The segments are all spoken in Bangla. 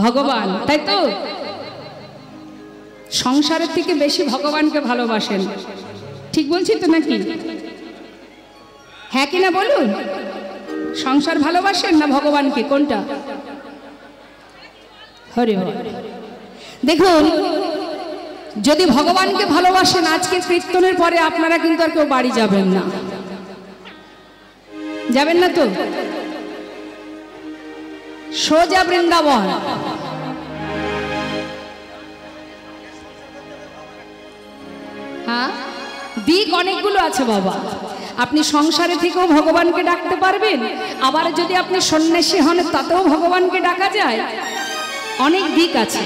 ভগবান, তাই তো? সংসারের থেকে বেশি ভগবানকে ভালোবাসেন, ঠিক বলছি তো নাকি? হ্যাঁ কিনা বলুন? সংসার ভালোবাসেন না ভগবানকে, কোনটা? হরি হরি। দেখুন, যদি ভগবানকে ভালোবাসেন, আজকে কীর্তনের পরে আপনারা কিন্তু আর কেউ বাড়ি যাবেন না, যাবেন না তো? সোজা বৃন্দাবন। হ্যাঁ, দিক অনেকগুলো আছে বাবা। আপনি সংসারে থেকেও ভগবানকে ডাকতে পারবেন, আবার যদি আপনি সন্ন্যাসী হন তাতেও ভগবানকে ডাকা যায়। অনেক দিক আছে।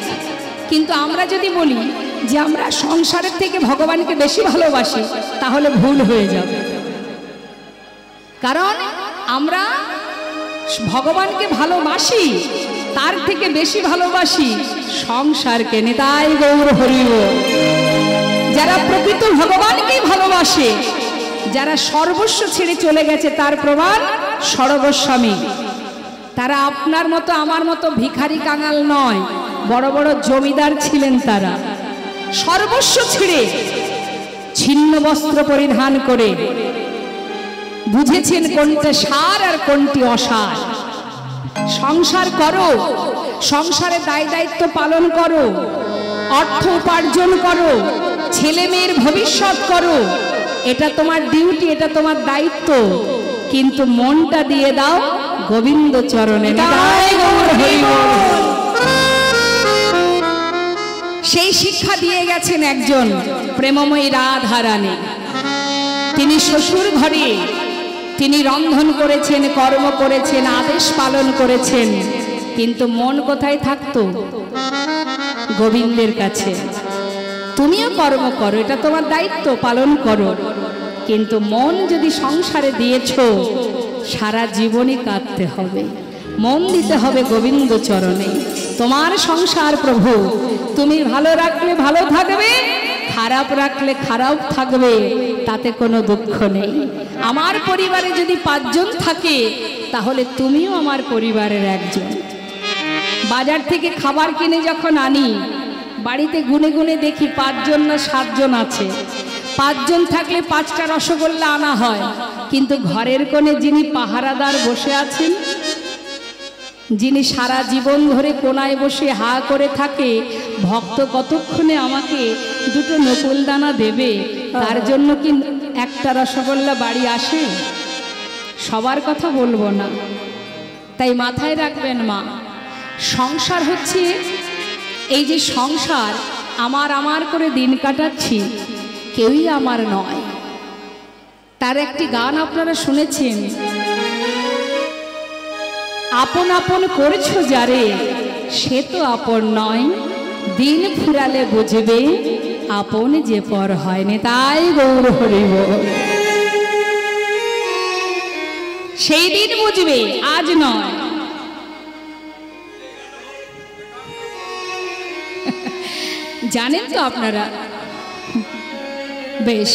কিন্তু আমরা যদি বলি যে আমরা সংসারের থেকে ভগবানকে বেশি ভালোবাসি, তাহলে ভুল হয়ে যাবে। কারণ আমরা ভগবানকে ভালোবাসি, তার থেকে বেশি ভালোবাসি সংসারকে। নিতাই গৌর হরি বল। যারা প্রকৃত ভগবানকেই ভালোবাসে, যারা সর্বস্ব ছেড়ে চলে গেছে, তার প্রমাণ সর্বস্বামী। তারা আপনার মতো আমার মতো ভিখারি কাঙাল নয়, বড় বড় জমিদার ছিলেন। তারা সর্বস্ব ছেড়ে ছিন্ন বস্ত্র পরিধান করে বুঝেছেন কোনটা সার আর কোনটি অসার। সংসার করো, সংসারে দায় দায়িত্ব পালন করো, অর্থ উপার্জন করো, ছেলে মেয়ের ভবিষ্যৎ করো, এটা তোমার ডিউটি, এটা তোমার দায়িত্ব। কিন্তু মনটা দিয়ে দাও গোবিন্দ চরণে। সেই শিক্ষা দিয়ে গেছেন একজন প্রেমময়ী রাধা রানী। তিনি শ্বশুর ঘরে তিনি রন্ধন করেছেন, কর্ম করেছেন, আদেশ পালন করেছেন, কিন্তু মন কোথায় থাকতো? গোবিন্দের কাছে। তুমিও কর্ম করো, এটা তোমার দায়িত্ব, পালন করো, কিন্তু মন যদি সংসারে দিয়েছ, সারা জীবনই কাঁদতে হবে। মন দিতে হবে গোবিন্দ চরণে। তোমার সংসার প্রভু, তুমি ভালো রাখলে ভালো থাকবে, খারাপ রাখলে খারাপ থাকবে, তাতে কোনো দুঃখ নেই। আমার পরিবারে যদি 5 জন থাকে, তাহলে তুমিও আমার পরিবারের একজন। বাজার থেকে খাবার কিনে যখন আনি, বাড়িতে গুনে গুনে দেখি 5 জন না 7 জন আছে। 5 জন থাকলে 5টা রসগোল্লা আনা হয়, কিন্তু ঘরের কোণে যিনি পাহারাদার বসে আছেন, যিনি সারা জীবন ধরে কোনায় বসে হা করে থাকে, ভক্ত কতক্ষণে আমাকে 2টো নকুল দানা দেবে, তার জন্য কি 1টা রসগোল্লা বাড়ি আসে? সবার কথা বলবো না। তাই মাথায় রাখবেন মা, সংসার হচ্ছে এই যে সংসার, আমার করে দিন কাটাচ্ছি, কেউই আমার নয়। তার একটি গান আপনারা শুনেছেন, আপন আপন করছো যারে, সে তো আপন নয়, দিন ফুরালে বুঝবে আপন যে পর হয়। নিতাই গৌর হরি বল। সেই দিন বুঝবে, আজ নয়। জানেন তো আপনারা? বেশ,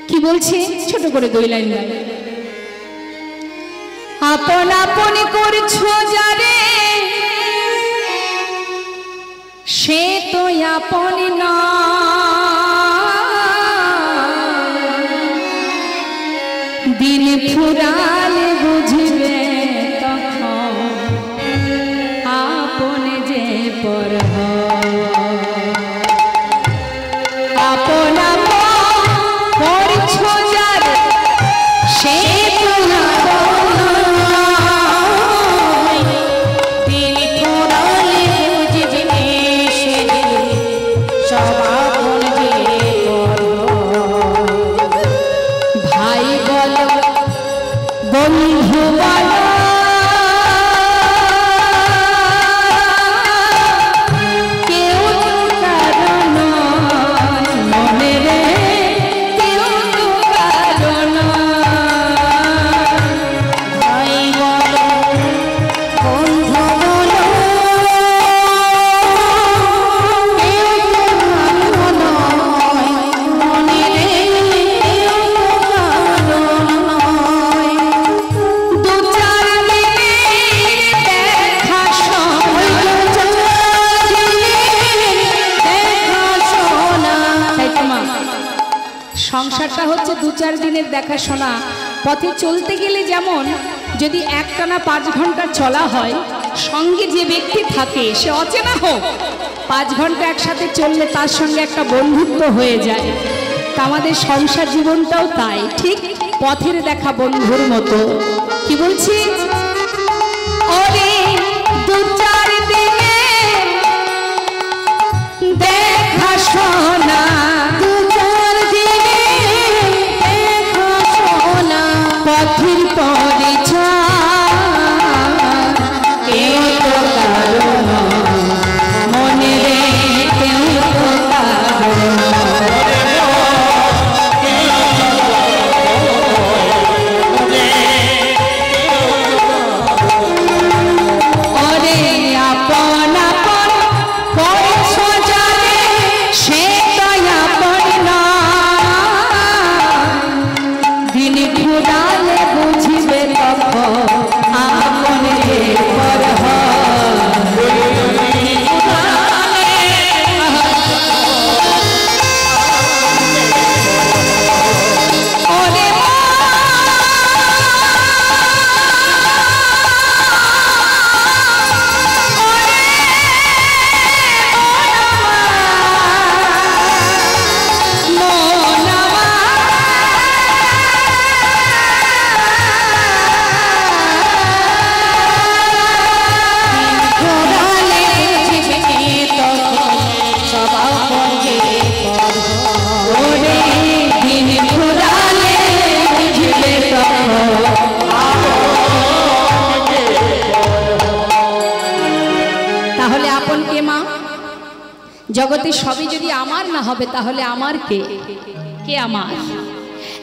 কি বলছে ছোট করে 2 লাইন গাই। আপন আপন করছো যারে, সে তো আপন না, দিন ফুরালে বুঝবে তখন আপন যে পর হয়। আপন আপন করছো যারে, সে তো ভাষা হচ্ছে 2-4 দিনের দেখাশোনা। পথে চলতে গেলে যেমন যদি একটানা 5 ঘন্টা চলা হয়, সঙ্গে যে ব্যক্তি থাকে সে অচেনা হোক, 5 ঘন্টা একসাথে চললে তার সঙ্গে একটা বন্ধুত্ব হয়ে যায়। তা আমাদের সংসার জীবনটাও তাই, ঠিক পথের দেখা বন্ধুর মতো। কি বলছি? ওরে 2-4 দিনে দেখাশোনা, 2-4 দিনে দেখাশোনা, পথের পরিচয় কেউ তো কারণ মনে রে, কেউ তো কারণ। জগতে সবই যদি আমার না হবে তাহলে আমার কে? কে আমার?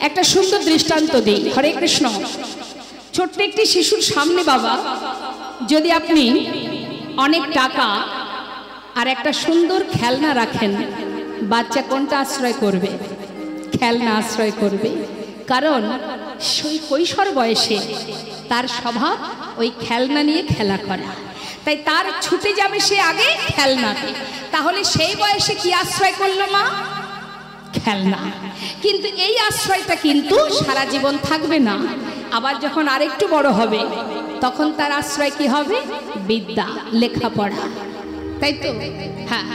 একটা সুন্দর দৃষ্টান্ত দিই। হরে কৃষ্ণ। ছোট্ট একটি শিশুর সামনে বাবা যদি আপনি অনেক টাকা আর একটা সুন্দর খেলনা রাখেন, বাচ্চা কোনটা আশ্রয় করবে? খেলনা আশ্রয় করবে। কারণ সেই কৈশোর বয়সে তার স্বভাব ওই খেলনা নিয়ে খেলা করা, তাই তার ছুটে যাবে সে আগে খেলনাতে। তাহলে সেই বয়সে কি আশ্রয় করলো মা? খেলনা। কিন্তু এই আশ্রয়টা কিন্তু সারা জীবন থাকবে না। আবার যখন আরেকটু বড় হবে তখন তার আশ্রয় কি হবে? বিদ্যা, লেখাপড়া, তাই তো? হ্যাঁ।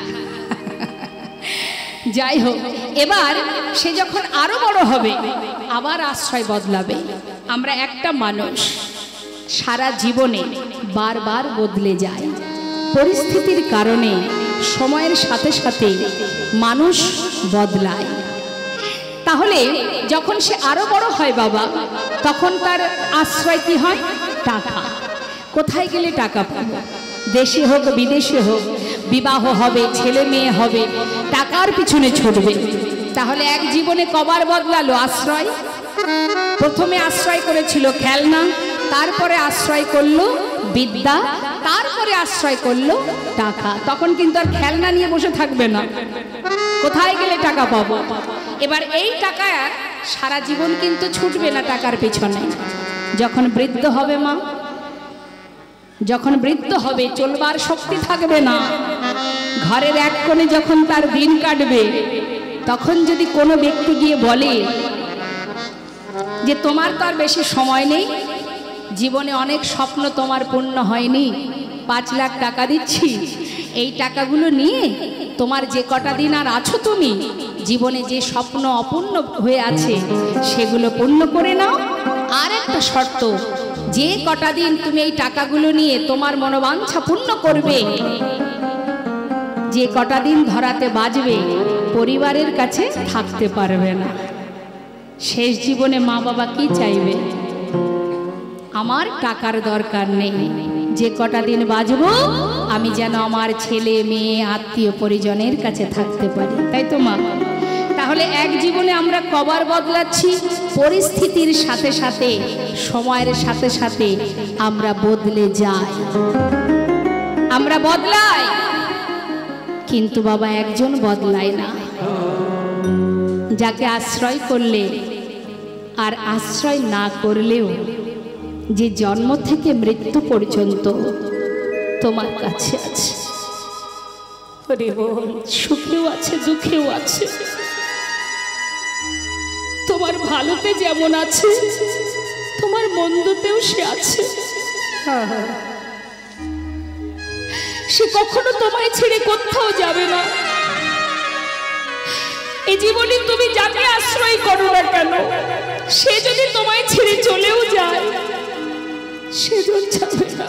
যাই হোক, এবার সে যখন আরো বড় হবে আবার আশ্রয় বদলাবে। আমরা একটা মানুষ সারা জীবনে বারবার বদলে যায় পরিস্থিতির কারণে, সময়ের সাথে সাথে মানুষ বদলায়। তাহলে যখন সে আরো বড় হয় বাবা, তখন তার আশ্রয় কি হয়? টাকা। কোথায় গেলে টাকা পাবো? দেশে হোক বিদেশে হোক, বিবাহ হবে, ছেলে মেয়ে হবে, টাকার পিছনে ছুটবে। তাহলে এক জীবনে কবার বদলালো আশ্রয়? প্রথমে আশ্রয় করেছিল খেলনা, তারপরে আশ্রয় করলো বিদ্যা, তারপরে আশ্রয় করলো টাকা। তখন কিন্তু আর খেলনা নিয়ে বসে থাকবে না, কোথায় গেলে টাকা পাবো। এবার এই টাকা সারা জীবন কিন্তু ছুটবে না টাকার পিছনে। যখন বৃদ্ধ হবে মা, যখন বৃদ্ধ হবে চলবার শক্তি থাকবে না, ঘরের এক কোণে যখন তার দিন কাটবে, তখন যদি কোনো ব্যক্তি গিয়ে বলে যে তোমার তো আর বেশি সময় নেই, জীবনে অনেক স্বপ্ন তোমার পূর্ণ হয়নি, 5 লাখ টাকা দিচ্ছি, এই টাকাগুলো নিয়ে তোমার যে কটা দিন আর আছো তুমি, জীবনে যে স্বপ্ন অপূর্ণ হয়ে আছে সেগুলো পূর্ণ করে নাও। আর একটা শর্ত, যে কটা দিন তুমি এই টাকাগুলো নিয়ে তোমার মনোবাঞ্ছা পূর্ণ করবে, যে কটা দিন ধরাতে বাজবে, পরিবারের কাছে থাকতে পারবে না। শেষ জীবনে মা বাবা কি চাইবে? আমার টাকার দরকার নেই, যে কটা দিন বাঁচবো আমি যেন আমার ছেলে মেয়ে আত্মীয় পরিজনের কাছে থাকতে পারি, তাই তো মা? তাহলে এক জীবনে আমরা কবার বদলাচ্ছি? পরিস্থিতির সাথে সাথে, সময়ের সাথে সাথে আমরা বদলে যাই, আমরা বদলাই। কিন্তু বাবা একজন বদলায় না, যাকে আশ্রয় করলে আর আশ্রয় না করলেও যে জন্ম থেকে মৃত্যু পর্যন্ত তোমার কাছে আছে। সুখেও আছে, দুঃখেও আছে, তোমার ভালোতে যেমন আছে তোমার মন্দতেও সে আছে। সে কখনো তোমায় ছেড়ে কোথাও যাবে না। এই জীবনে তুমি যাকে আশ্রয় করো না কেন, সে যদি তোমায় ছেড়ে চলেও যায় সেজন যাবে না।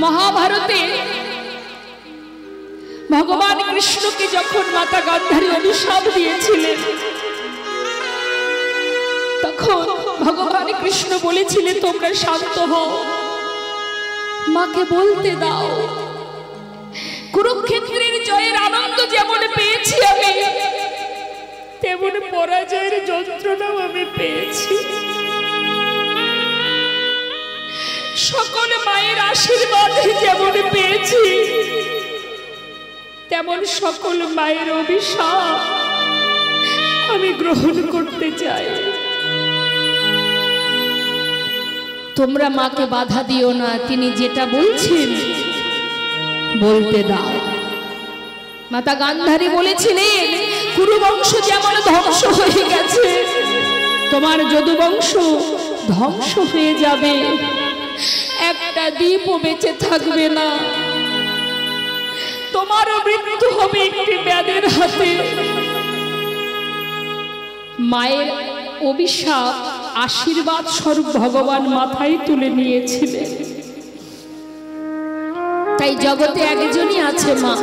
মহাভারতে ভগবান কৃষ্ণকে যখন মাতা গান্ধারী অভিশাপ দিয়েছিলেন, তখন ভগবান কৃষ্ণ বলেছিলেন তোমরা শান্ত হও, মাকে বলতে দাও। কুরুক্ষেত্রের জয়ের আনন্দ যেমন পেয়েছি আমি, তেমন পরাজয়ের যন্ত্রণাও আমি পেয়েছি। সকল মায়ের আশীর্বাদ যেমন পেয়েছি, তেমন সকল মায়ের অভিশাপ আমি গ্রহণ করতে চাই। তোমরা মাকে বাধা দিও না, তিনি যেটা বলছেন বলতে দাও। মাতা গান্ধারী বলেছিলেন কুরুবংশ যেমন ধ্বংস হয়ে গেছে, তোমার যদুবংশ ধ্বংস হয়ে যাবে, একটা দ্বীপও বেঁচে থাকবে না, তোমারও মৃত্যু হবে একটি ব্যাধের হাতে। মায়ের অভিশাপ আশীর্বাদ স্বরূপ ভগবান মাথায় তুলে নিয়েছিলেন। তাই জগতে একজনই আছে মা,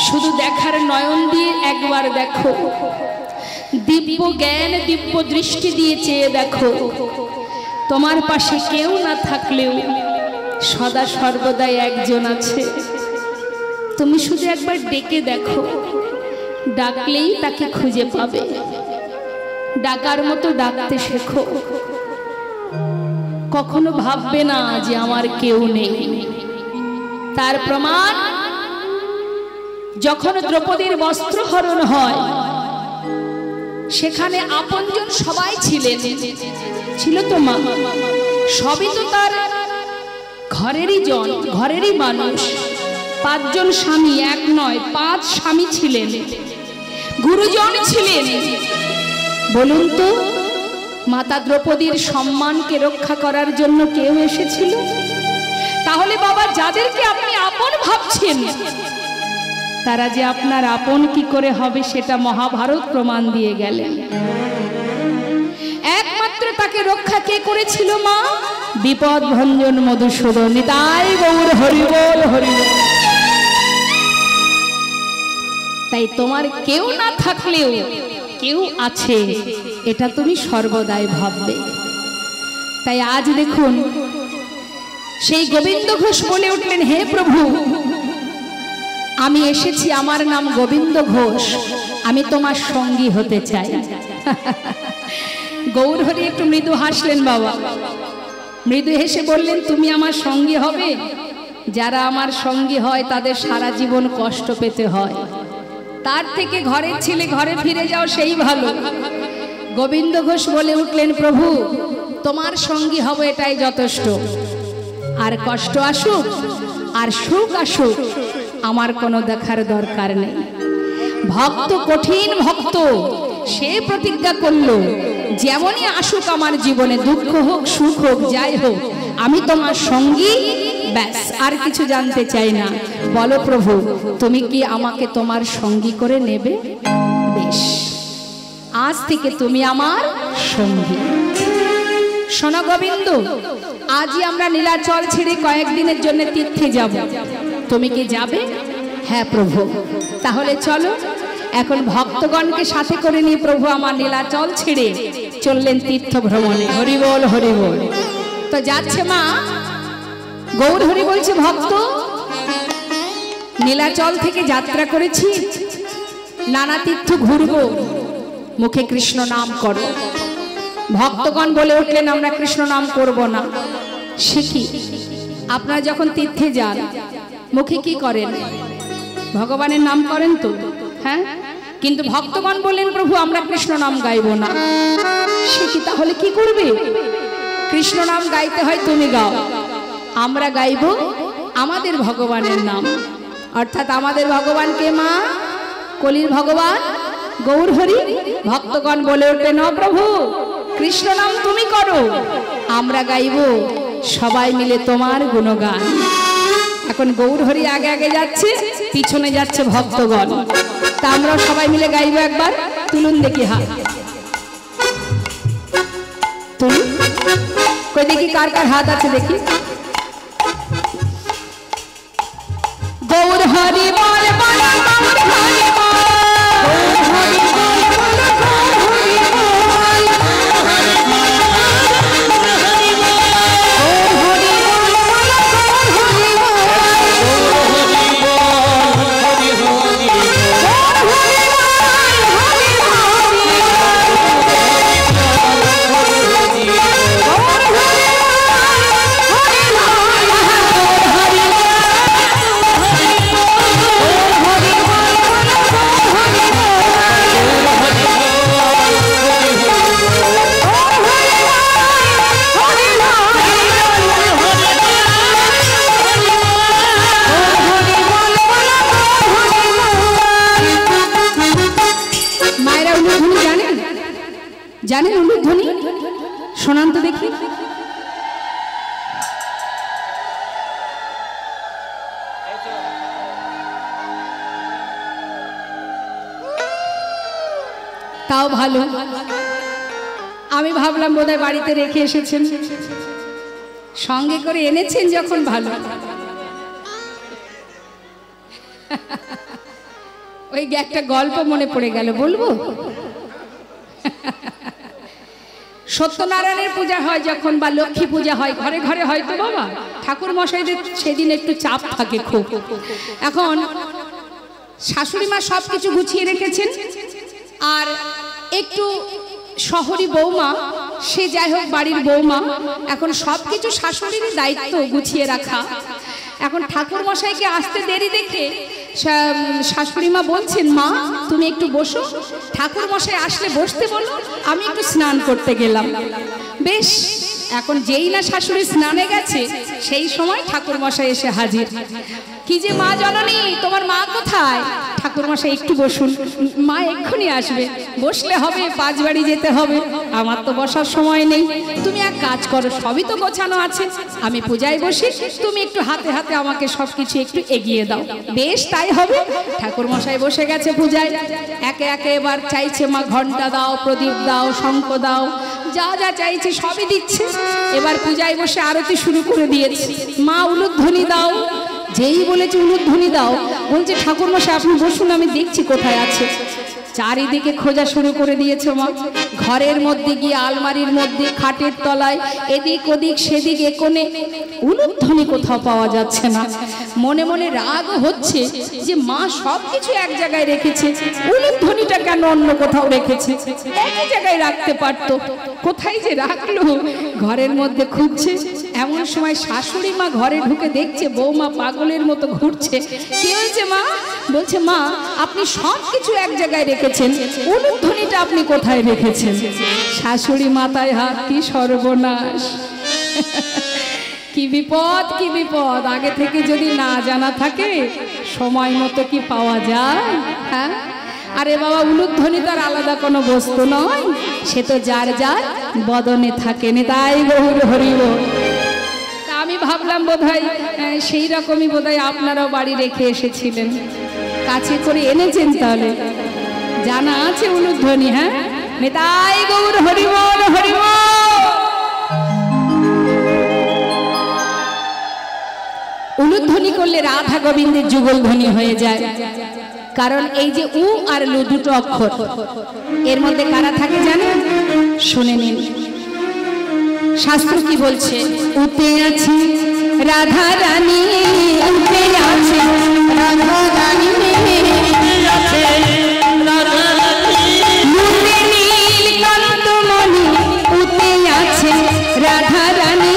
শুধু দেখার নয়ন দিয়ে একবার দেখো, দিব্য জ্ঞান দিব্য দৃষ্টি দিয়ে চেয়ে দেখো। তোমার পাশে কেউ না থাকলেও সদা সর্বদাই একজন আছে। তুমি শুধু একবার ডেকে দেখো, ডাকলেই তাকে খুঁজে পাবে। ডাকার মতো ডাকতে শেখো। কখনো ভাববে না যে আমার কেউ নেই। তার প্রমাণ যখন দ্রৌপদীর বস্ত্রহরণ হয়, সেখানে আপনজন সবাই ছিলেন, ছিল তো মা, সবই তো তার ঘরেরই জন, ঘরেরই মানুষ। 5 জন স্বামী, এক নয় 5 স্বামী ছিলেন, গুরুজন ছিলেন। বলুন তো, মাতা দ্রৌপদীর সম্মানকে রক্ষা করার জন্য কেউ এসেছিল? তাহলে বাবা, যাদেরকে আপনি আপন ভাবছেন, তারা যে আপনার আপন কি করে হবে সেটা মহাভারত প্রমাণ দিয়ে গেলেন। একমাত্র তাকে রক্ষা কে করেছিল? মা। বিপদ ভঞ্জন মধুসূদন। নিতাই গৌর হরি বল, হরি বল। তাই তোমার কেউ না থাকলেও কেউ আছে, এটা তুমি সর্বদাই ভাববে। তাই আজ দেখুন, সেই গোবিন্দ ঘোষ বলে উঠলেন, হে প্রভু, আমি এসেছি, আমার নাম গোবিন্দ ঘোষ, আমি তোমার সঙ্গী হতে চাই। গৌরহরি একটু মৃদু হাসলেন বাবা, মৃদু হেসে বললেন, তুমি আমার সঙ্গী হবে? যারা আমার সঙ্গী হয় তাদের সারা জীবন কষ্ট পেতে হয়, তার থেকে ঘরের ছেলে ঘরে ফিরে যাও, সেই ভালো। গোবিন্দ ঘোষ বলে উঠলেন, প্রভু, তোমার সঙ্গী হব এটাই যথেষ্ট। আর কষ্ট আসুক আর সুখ আসুক, আমার কোনো দেখার দরকার নেই। ভক্ত, কঠিন ভক্ত, সে প্রতিজ্ঞা করলো, যেমনই আসুক আমার জীবনে, দুঃখ হোক সুখ হোক যাই হোক, আমি তোমার সঙ্গী, ব্যাস, আর কিছু জানতে চাই না। বলো প্রভু, তুমি কি আমাকে তোমার সঙ্গী করে নেবে? বেশ, আজ থেকে তুমি আমার সঙ্গী। শোনো গোবিন্দ, আজই আমরা নীলাচল ছেড়ে কয়েকদিনের জন্য তীর্থে যাব, তুমি কি যাবে? হ্যাঁ প্রভু। তাহলে চলো। এখন ভক্তগণকে সাথে করে নিয়ে প্রভু আমার নীলাচল ছেড়ে চললেন তীর্থ ভ্রমণে। হরি বল, হরি বল। তো যাচ্ছে মা, গৌর হরি বলছে, ভক্ত, নীলাচল থেকে যাত্রা করেছি, নানা তীর্থ ঘুরবো, মুখে কৃষ্ণ নাম করো। ভক্তগণ বলে উঠলেন, আমরা কৃষ্ণ নাম করব না। সে কি? আপনারা যখন তীর্থে যান মুখে কি করেন? ভগবানের নাম করেন তো, হ্যাঁ? কিন্তু ভক্তগণ বললেন, প্রভু আমরা কৃষ্ণ নাম গাইব না। সে কি? তাহলে কি করবে? কৃষ্ণ নাম গাইতে হয় তুমি গাও, আমরা গাইব আমাদের ভগবানের নাম। অর্থাৎ আমাদের ভগবানকে মা, কলির ভগবান গৌর হরি। ভক্তগণ বলে উঠলেন, অ প্রভু কৃষ্ণ নাম তুমি করো, আমরা গাইব সবাই মিলে তোমার গুণগান। এখন গৌর হরি আগে আগে যাচ্ছে, পিছনে যাচ্ছে ভক্তগণ, তা আমরা সবাই মিলে গাইব একবার। তুলুন দেখি হাত, তুলুন, কই দেখি কার কার হাত আছে দেখি। গৌর হরি বল বল, গৌর হরি বল, গৌর হরি বল বল, গৌর হরি বল, গৌর হরি বল বল, গৌর হরি বল, জানেন উলুধ্বনি? শোনান তো দেখি। তাও ভালো, আমি ভাবলাম বোধহয় বাড়িতে রেখে এসেছেন, সঙ্গে করে এনেছেন যখন ভালো। ওই একটা গল্প মনে পড়ে গেল, বলবো? সত্যনারায়ণের পূজা হয় যখন, বা লক্ষ্মী পূজা হয়, ঘরে ঘরে হয়তো বাবা ঠাকুর মশাইদের সেদিন একটু চাপ থাকে খুব। এখন শাশুড়ি মা সব কিছু গুছিয়ে রেখেছেন, আর একটু শহরী বৌমা, সে যাই হোক বাড়ির বৌমা, এখন সব কিছু শাশুড়িরই দায়িত্ব গুছিয়ে রাখা। এখন ঠাকুর মশাইকে আসতে দেরি দেখে শাশুড়ি মা বলছেন, মা তুমি একটু বসো, ঠাকুর মশাই আসলে বসতে বলো, আমি একটু স্নান করতে গেলাম। বেশ, এখন যেই না শাশুড়ি স্নানে গেছে, সেই সময় ঠাকুর মশাই এসে হাজির। কি যে মা জননী, তোমার মা কোথায়? ঠাকুর মশাই একটু বসুন, মা এক্ষুনি আসবে। বসলে হবে, পাঁচবাড়ি যেতে হবে, আমার তো বসার সময় নেই। তুমি এক কাজ করো, সবই তো গোছানো আছে, আমি পূজায় বসি, তুমি একটু হাতে হাতে আমাকে সবকিছু একটু এগিয়ে দাও। বেশ তাই হবে। ঠাকুর মশাই বসে গেছে পূজায়, একে একে এবার চাইছে মা ঘন্টা দাও, প্রদীপ দাও, শঙ্খ দাও, যা যা চাইছে সবই দিচ্ছে। এবার পূজায় বসে আরতি শুরু করে দিয়েছে। মা উলুধ্বনি দাও, যেই বলেছে উলুধ্বনি দাও, বলছে ঠাকুর মশাই আপনি বসুন, আমি দেখছি কোথায় আছে। চারিদিকে খোঁজা শুরু করে দিয়েছে মা, ঘরের মধ্যে গিয়ে, আলমারির মধ্যে, খাটের তলায়, এদিক ওদিক সেদিক কোণে, উলুধ্বনি কোথাও পাওয়া যাচ্ছে না। মনে মনে রাগ হচ্ছে যে মা সব কিছু এক জায়গায় রেখেছে, উলুধ্বনিটা কেন অন্য কোথাও রেখেছে? এক জায়গায় রাখতে পারতো, কোথায় যে রাখলো? ঘরের মধ্যে খুঁজছে। এমন সময় শাশুড়ি মা ঘরে ঢুকে দেখছে বৌমা পাগলের মতো ঘুরছে। কি হয়েছে মা? বলছে, মা আপনি সব কিছু এক জায়গায় রেখেছেন, উলুধ্বনিটা আপনি কোথায় রেখেছেন? শাশুড়ি মাথায় হাত, কি সর্বনাশ, কি বিপদ, কি বিপদ। আগে থেকে যদি না জানা থাকে, সময় মতো কি পাওয়া যায়? হ্যাঁ, আরে বাবা, উলুধ্বনি তার আলাদা কোনো বস্তু নয়, সে তো যার যার বদনে থাকে। তাই গৌর হরি বল। তা আমি ভাবলাম বোধহয় সেই রকমই বোধহয় আপনারাও বাড়ি রেখে এসেছিলেন, কাছে করে এনেছেন, তাহলে জানা আছে উলুধ্বনি। হ্যাঁ, নিতাই গৌর হরি বল, হরি বল। উলুধ্বনি করলে রাধা গোবিন্দের যুগল ধ্বনি হয়ে যায়। কারণ এই যে উ আর লু দুটো অক্ষর, এর মধ্যে কারা থাকে জানেন? শুনে নিন, শাস্ত্র কি বলছে? উতে আছে রাধা রানী, উতে আছে রাধা রানী, মুতে নীল কান্তমণি, উতে আছে রাধা রানী,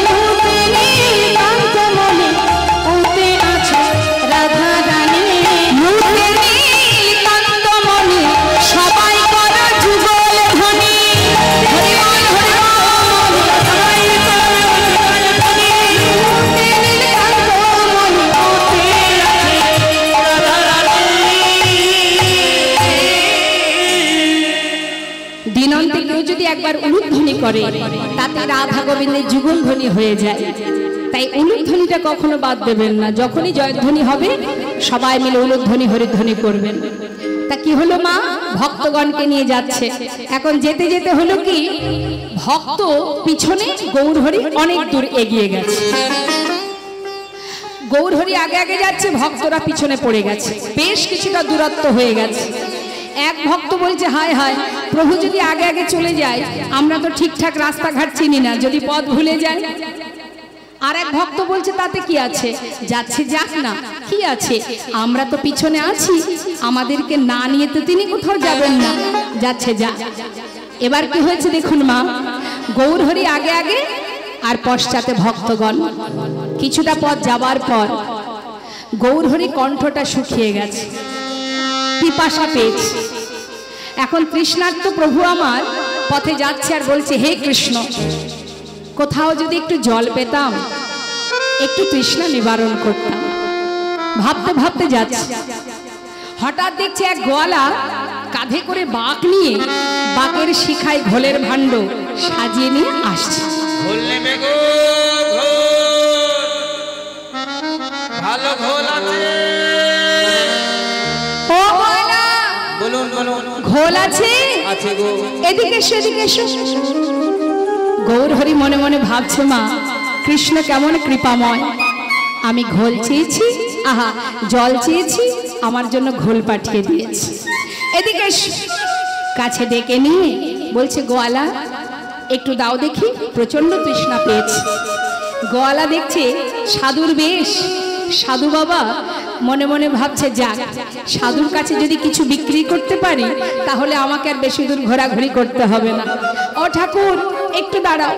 মুতে নীল কান্তমণি, উতে আছে রাধা রানী, মুতে নীল কান্তমণি, সবাই করো যুগল ধ্বনি। হরি বল, হরি বল, সবাই করো যুগল ধ্বনি। মুতে নীল কান্তমণি, উতে আছে যদি একবার উলুধ্বনি করে তাতে রাধা গোবিন্দের যুগল ধ্বনি হয়ে যায়। তাই উলুধ্বনিটা কখনো বাদ দেবেন না। যখনই জয়ধ্বনি হবে সবাই মিলে উলুধ্বনি হরিধ্বনি করবেন। তা কি হলো মা, ভক্তগণকে নিয়ে যাচ্ছে। এখন যেতে যেতে হলো কি, ভক্ত পিছনে, গৌরহরি অনেক দূর এগিয়ে গেছে। গৌরহরি আগে আগে যাচ্ছে, ভক্তরা পিছনে পড়ে গেছে, বেশ কিছুটা দূরত্ব হয়ে গেছে। এক ভক্ত বলছে, হায় হায়, প্রভু যদি আগে আগে চলে যায়, আমরা তো ঠিকঠাক রাস্তাঘাট চিনি না, যদি পথ ভুলে যায়। আর এক ভক্ত বলছে, তাতে কি আছে, যাচ্ছে যাক না, কি আছে, আমরা তো পিছনে আছি, আমাদেরকে না নিয়ে তো তিনি কোথাও যাবেন না, যাচ্ছে যা। এবার কি হয়েছে দেখুন মা, গৌরহরি আগে আগে আর পশ্চাতে ভক্তগণ। কিছুটা পথ যাবার পর গৌরহরি কণ্ঠটা শুকিয়ে গেছে, পিপাসা পেয়েছে। এখন তৃষ্ণার্ত প্রভু আমার পথে যাচ্ছে আর বলছে, হে কৃষ্ণ, কোথাও যদি একটু জল পেতাম, একটু তৃষ্ণা নিবারণ করতাম। ভাবতে ভাবতে যাচ্ছে, হঠাৎ দেখছে এক গোয়ালা কাঁধে করে বাঁক নিয়ে, বাঁকের শিখায় ঘোলের ভাণ্ড সাজিয়ে নিয়ে আসছে। ভালো ঘোল আছে, ও গোয়ালা, বলুন বলুন, ঘোল আছে? আছে গো। এদিকে এসো, এদিকে এসো। গৌরহরি মনে মনে ভাবছে, মা কৃষ্ণ কেমন কৃপাময়, আমি ঘোল চেয়েছি, আহা জল চেয়েছি, আমার জন্য ঘোল পাঠিয়ে দিয়েছে। এদিকে এসো। কাছে ডেকে নিয়ে বলছে, গোয়ালা একটু দাও দেখি, প্রচন্ড তৃষ্ণা পেয়েছে। গোয়ালা দেখছে সাধুর বেশ, সাধু বাবা মনে মনে ভাবছে, যাক, সাধুর কাছে যদি কিছু বিক্রি করতে পারি তাহলে আমাকে আর বেশি দূর ঘোরাঘুরি করতে হবে না। ও ঠাকুর একটু দাঁড়াও।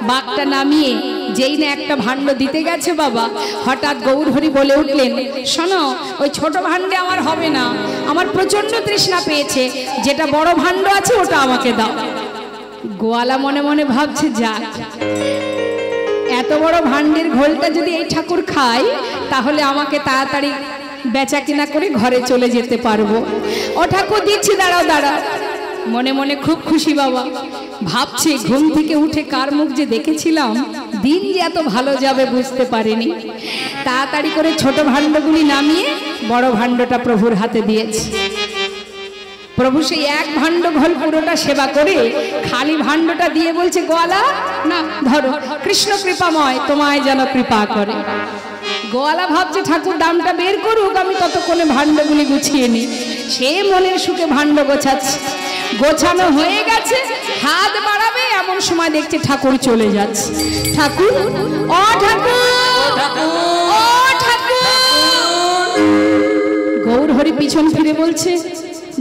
বাঘটা নামিয়ে যেই না একটা ভাণ্ড দিতে গেছে বাবা, হঠাৎ গৌরহরি বলে উঠলেন, শোনো, ওই ছোট ভাণ্ডে আমার হবে না, আমার প্রচন্ড তৃষ্ণা পেয়েছে, যেটা বড় ভাণ্ড আছে ওটা আমাকে দাও। গোয়ালা মনে মনে ভাবছে, যাক, এত বড় ভাণ্ডের ঘোলটা যদি এই ঠাকুর খায় তাহলে আমাকে তাড়াতাড়ি বেচা কিনা করে ঘরে চলে যেতে পারবো। ও ঠাকুর দিচ্ছি, দাঁড়াও দাঁড়াও। মনে মনে খুব খুশি বাবা, ভাবছে ঘুম থেকে উঠে কার মুখ যে দেখেছিলাম, দিন যে এত ভালো যাবে বুঝতে পারিনি। তাড়াতাড়ি করে ছোট ভাণ্ডগুলি নামিয়ে বড় ভাণ্ডটা প্রভুর হাতে দিয়েছে। প্রভু সেই এক ভাণ্ড ঘোল পুরোটা সেবা করে খালি ভাণ্ডটা দিয়ে বলছে, গোয়ালা না ধরো, কৃষ্ণ কৃপাময়, তোমায় যেন কৃপা করে। গোয়ালা ভাবছে ঠাকুর দামটা বের করুক, আমি ততক্ষণে ভাণ্ডগুলি গুছিয়ে নিই। সে মনের সুখে ভাণ্ড গোছাচ্ছে। গোছানো হয়ে গেছে, হাত বাড়াবে এমন সময় দেখছে ঠাকুর চলে যাচ্ছে। ঠাকুর, ও ঠাকুর, ও ঠাকুর। গৌরহরি পিছন ফিরে বলছে,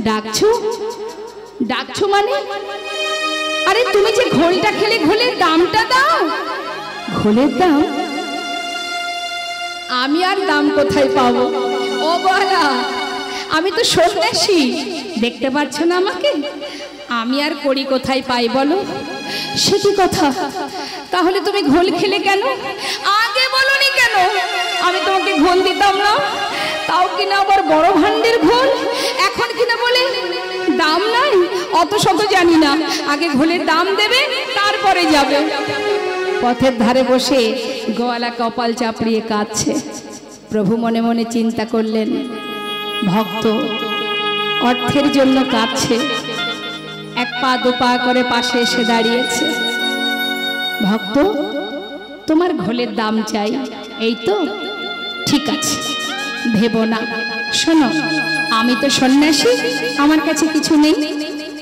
ডাকছো? ডাকছো মানে? আরে তুমি যে ঘোলটা খেলে, ঘোলের দামটা দাও। ঘোলের দাম? আমি আর দাম কোথায় পাবো? ও গোয়ালা, আমি তো সন্ন্যাসী, দেখতে পাচ্ছ না আমাকে, আমি আর করি কোথায় পাই বলো? সে কি কথা, তাহলে তুমি ঘোল খেলে কেন? আগে বলনি কেন? আমি তোমাকে ঘোল দিতাম না, তাও কিনা আবার বড় ভাণ্ডের ঘোল, এখন কিনা বলে দাম নাই। অত শত জানি না, আগে ঘোলের দাম দেবে তারপরে যাবে। পথের ধারে বসে গোয়ালা কপাল চাপড়িয়ে কাঁদছে। প্রভু মনে মনে চিন্তা করলেন, ভক্ত অর্থের জন্য কাঁদছে, এক পা দু পা করে পাশে এসে দাঁড়িয়েছে। ভক্ত, তোমার ঘোলের দাম চাই, এই তো ঠিক আছে, ভেবো না। শোনো, আমি তো সন্ন্যাসী, আমার কাছে কিছু নেই,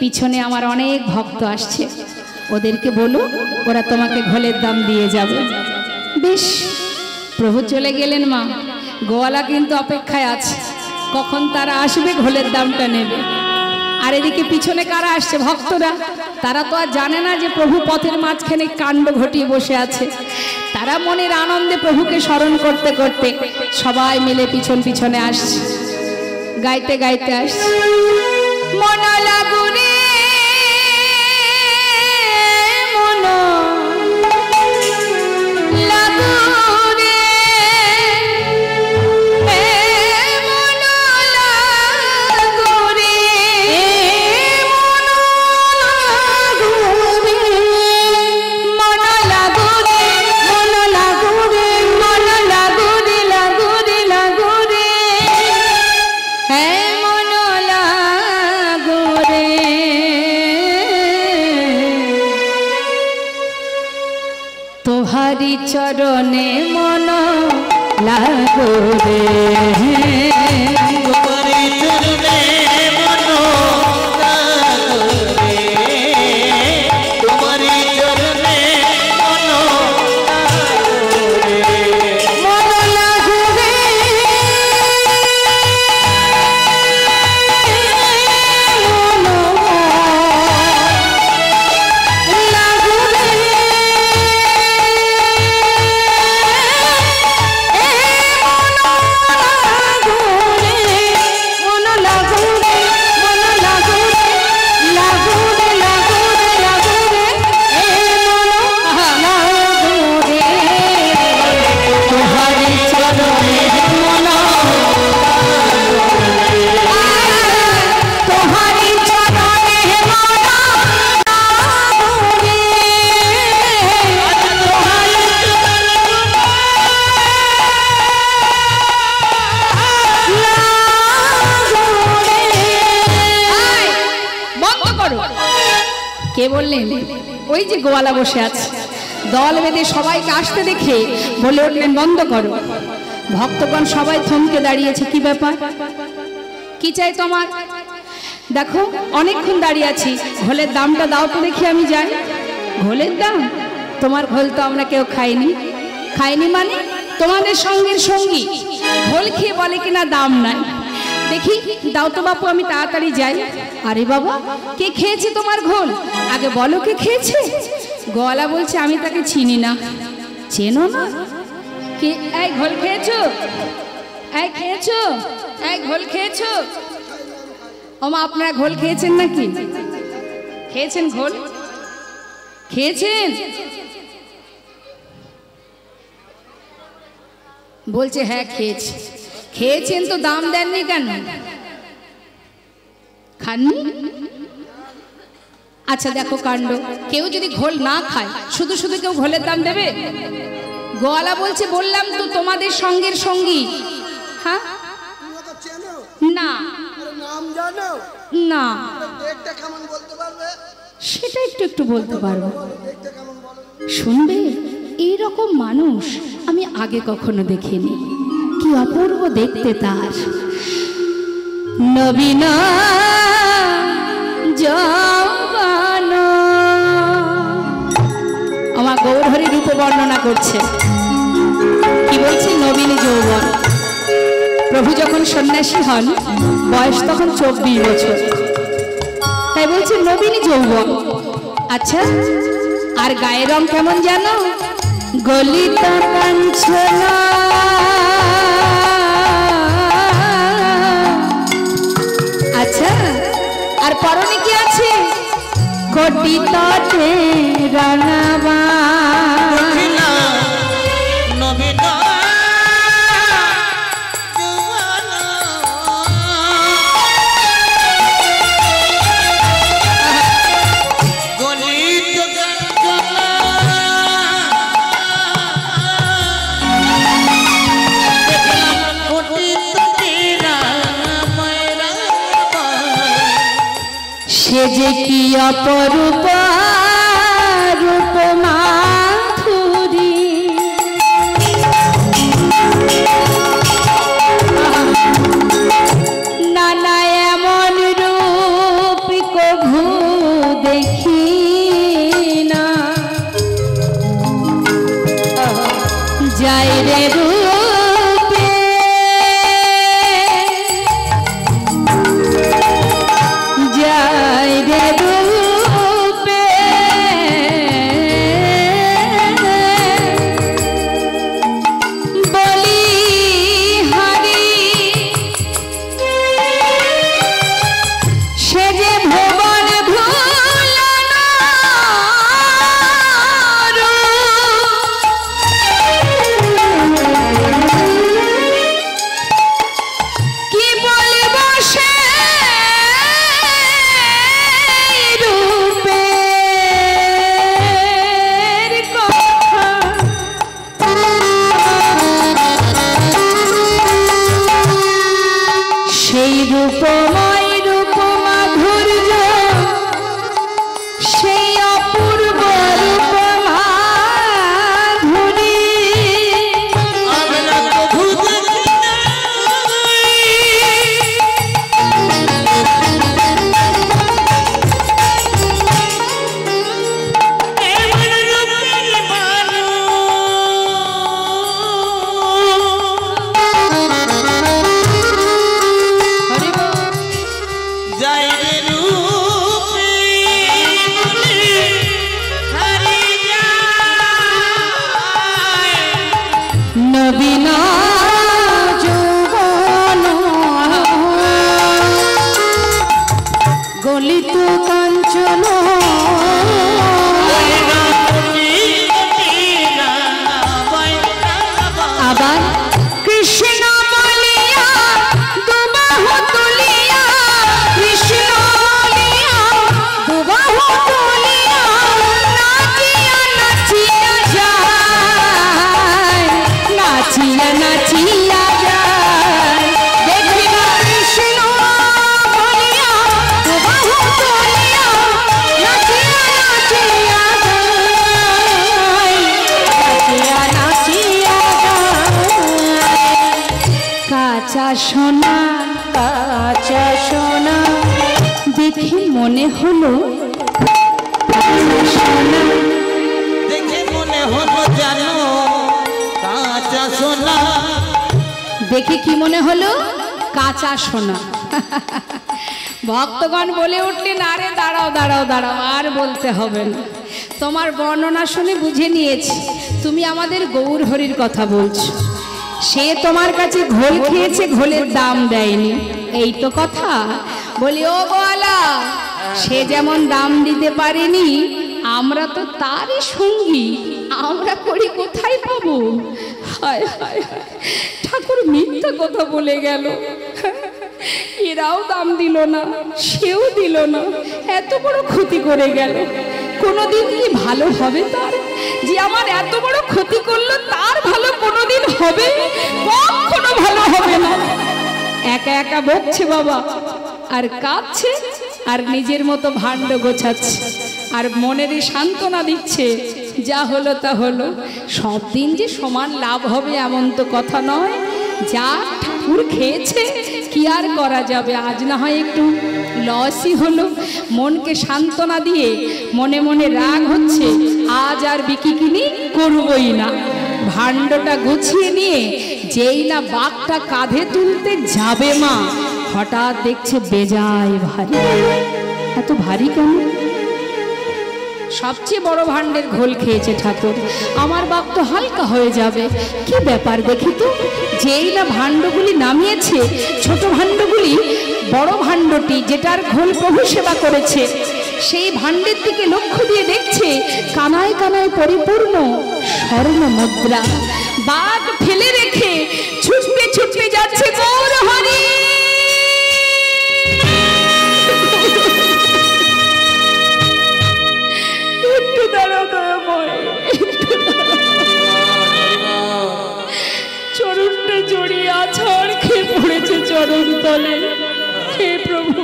পিছনে আমার অনেক ভক্ত আসছে, ওদেরকে বলো, ওরা তোমাকে ঘোলের দাম দিয়ে যাবে। বেশ। প্রভু চলে গেলেন মা। গোয়ালা কিন্তু অপেক্ষায় আছে, কখন তারা আসবে, ঘোলের দামটা নেবে। আর এদিকে পিছনে কারা আসছে? ভক্তরা। তারা তো আর জানে না যে প্রভু পথের মাঝখানে কাণ্ড ঘটিয়ে বসে আছে। তারা মনের আনন্দে প্রভুকে স্মরণ করতে করতে সবাই মিলে পিছন পিছনে আসছে, গাইতে গাইতে আসছে। মন লাগুনে তোহারি চরণে মন লাগো রে, তোমারি চরণে মন লাগো রে, তোমারি চরণে মন লাগো রে, মন লাগো রে, কে বললেন? ওই যে গোয়ালা বসে আছে, দল বেঁধে সবাইকে আসতে দেখে বলে উঠলেন বন্ধ করো। ভক্তগণ সবাই থমকে দাঁড়িয়েছে, কি ব্যাপার, কি চাই তোমার? দেখো অনেকক্ষণ দাঁড়িয়ে আছি, ঘোলের দামটা দাও তো দেখি আমি যাই। ঘোলের দাম? তোমার ঘোল তো আমরা কেউ খাইনি। খাইনি মানে তোমাদের সঙ্গের সঙ্গী ঘোল খেয়ে বলে কিনা দাম নাই। দেখি দাও তো বাপু, আমি তাড়াতাড়ি যাই। আরে বাবা, কে খেয়েছে তোমার ঘোল? আগে বলো কে খেয়েছে। গোয়ালা বলছে আমি তাকে চিনি না। চেনো না? কে? এই ঘোল খেয়েছো? এই খেয়েছো? এই ঘোল খেয়েছো? ওমা আপনারা ঘোল খেয়েছেন নাকি? খেয়েছেন ঘোল? খেয়েছেন? বলছে হ্যাঁ খেয়েছি। খেয়েছেন তো দাম দেননি কেন? খাননি? আচ্ছা দেখো কাণ্ড, কেউ যদি ঘোল না খায় শুধু শুধু কেউ ঘোলের দাম দেবে? গোয়ালা বলছে বললাম তো তোমাদের সঙ্গের সঙ্গী। হ্যাঁ না না, সেটা একটু একটু বলতে পারবো। শুনবে, এইরকম মানুষ আমি আগে কখনো দেখিনি। কি অপূর্ব দেখতে তার। নবীন যৌবন, আমার গৌরহরি রূপ বর্ণনা করছে। কি বলছে? নবীন যৌবন। প্রভু যখন সন্ন্যাসী হন বয়স তখন 24 বছর, তাই বলছে নবীন যৌবন। আচ্ছা, আর গায়ের রং কেমন জানো? গলিত কাঞ্চনা। আচ্ছা, আর পরনে কি আছে? কোটি তটে রাঙাবা। সে যে কি অপরূপ রূপ মাধুরী, নানা এমন রূপ কভু দেখি না। যাই রে রূপে যাই রে রূপে, বলি হারি সে যে ভুবন ভুলানো রূপ। সোনা কাঁচা সোনা দেখে মনে হলো সোনা, দেখে মনে হলো জানো কাঁচা সোনা। দেখে কি মনে হলো? কাঁচা সোনা। ভক্তগণ বলে উঠলেন, আরে দাঁড়াও দাঁড়াও দাঁড়াও, আর বলতে হবে না, তোমার বর্ণনা শুনে বুঝে নিয়েছি তুমি আমাদের গৌর হরির কথা বলছো। সে তোমার কাছে ঘোল খেয়েছে, ঘোলের দাম দেয়নি, এই তো কথা। বলি ও গোয়ালা, সে যেমন দাম দিতে পারেনি, আমরা তো তারই সঙ্গী, আমরা করি কোথায় পাবো? হায় হায় হায়, ঠাকুর মিথ্যা কথা বলে গেল। এরাও দাম দিল না, সেও দিল না, এত বড় ক্ষতি করে গেল। কোনোদিন কি ভালো হবে তার? যে আমার এত বড় ক্ষতি করলো, তার ভালো কোনোদিন হবে? কখনো ভালো হবে না। একা একা বকছে বাবা, আর কাঁদছে, আর নিজের মতো ভাণ্ড গোছাচ্ছে, আর মনের সান্ত্বনা দিচ্ছে, যা হলো তা হলো। সব দিন যে সমান লাভ হবে এমন তো কথা নয়। যা ঠাকুর খেয়েছে কি আর করা যাবে, আজ না হয় একটু লসই হলো। মনকে সান্ত্বনা দিয়ে মনে মনে রাগ হচ্ছে, আজ আর বিকি কিনি করবই না। ভাণ্ডটা গুছিয়ে নিয়ে যেই না বাঘটা কাঁধে তুলতে যাবে মা, হঠাৎ দেখছে বেজায় ভারী। এত ভারী কেন? সবচেয়ে বড় ভাণ্ডের ঘোল খেয়েছে ঠাকুর, আমার বাপ তো হালকা হয়ে যাবে। কি ব্যাপার দেখি তো, যেই না ভাণ্ডগুলি নামিয়েছে, ছোট ভাণ্ডগুলি বড় ভাণ্ডটি যেটার ঘোল প্রভু সেবা করেছে, সেই ভাণ্ডের দিকে লক্ষ্য দিয়ে দেখছে কানায় কানায় পরিপূর্ণ স্বর্ণ মুদ্রা। বাঘ ফেলে রেখে ছুটতে ছুটতে যাচ্ছে গৌর হরি। একটু দাঁড়াও দয়াময়, চরণটা জড়িয়ে আছাড় খেয়ে পড়েছে চরণ তলে। হে প্রভু,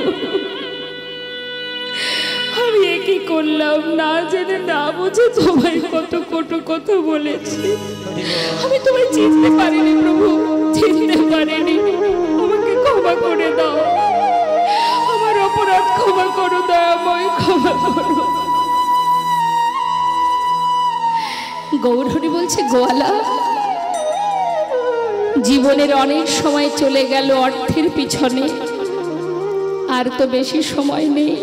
আমি একই করলাম, না জেনে না বুঝে তোমায় কত কটু কথা বলেছি। আমি তোমায় চিনতে পারিনি প্রভু, চিনতে পারিনি। আমাকে ক্ষমা করে দাও, আমার অপরাধ ক্ষমা করো দয়াময়, ক্ষমা করো। গৌর হরি বলছে, গোয়ালা, জীবনের অনেক সময় চলে গেল অর্থের পিছনে, আর তো বেশি সময় নেই।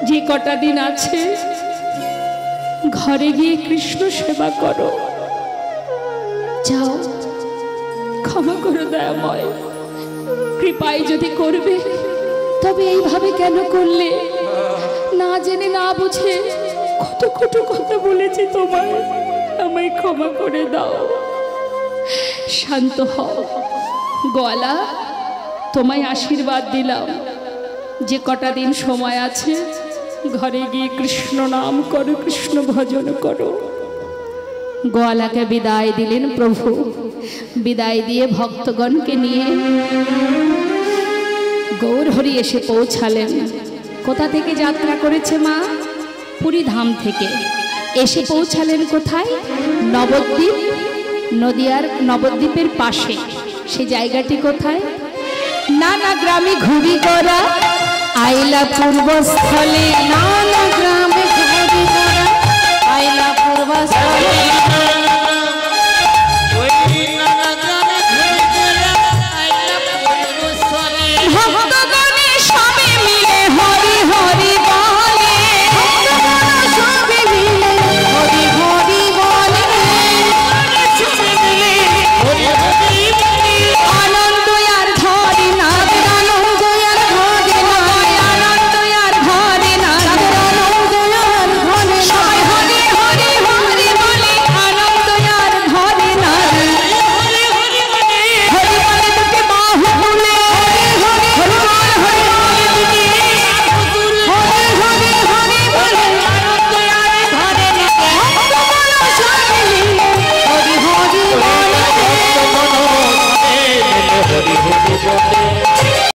যে কটা দিন আছে ঘরে গিয়ে কৃষ্ণ সেবা করো, যাও, ক্ষমা করো দয়াময়। কৃপায় যদি করবে, তবে এইভাবে কেন করলে? না জেনে না বুঝে কত কটু কথা বলেছি তোমায়, আমায় ক্ষমা করে দাও। শান্ত হও গোয়ালা, তোমায় আশীর্বাদ দিলাম, যে কটা দিন সময় আছে ঘরে গিয়ে কৃষ্ণ নাম করো, কৃষ্ণ ভজন করো। গোয়ালাকে বিদায় দিলেন প্রভু। বিদায় দিয়ে ভক্তগণকে নিয়ে গৌর হরি এসে পৌঁছালেন। কোথা থেকে যাত্রা করেছে মা? পুরী ধাম থেকে এসে পৌঁছালেন কোথায়? নবদ্বীপ, নদিয়ার নবদ্বীপের পাশে। সে জায়গাটি কোথায়? নানা গ্রামে ঘুরি করা আইলা পূর্বস্থলে, নানা গ্রামে ঘুরি করা আইলা পূর্বস্থলে।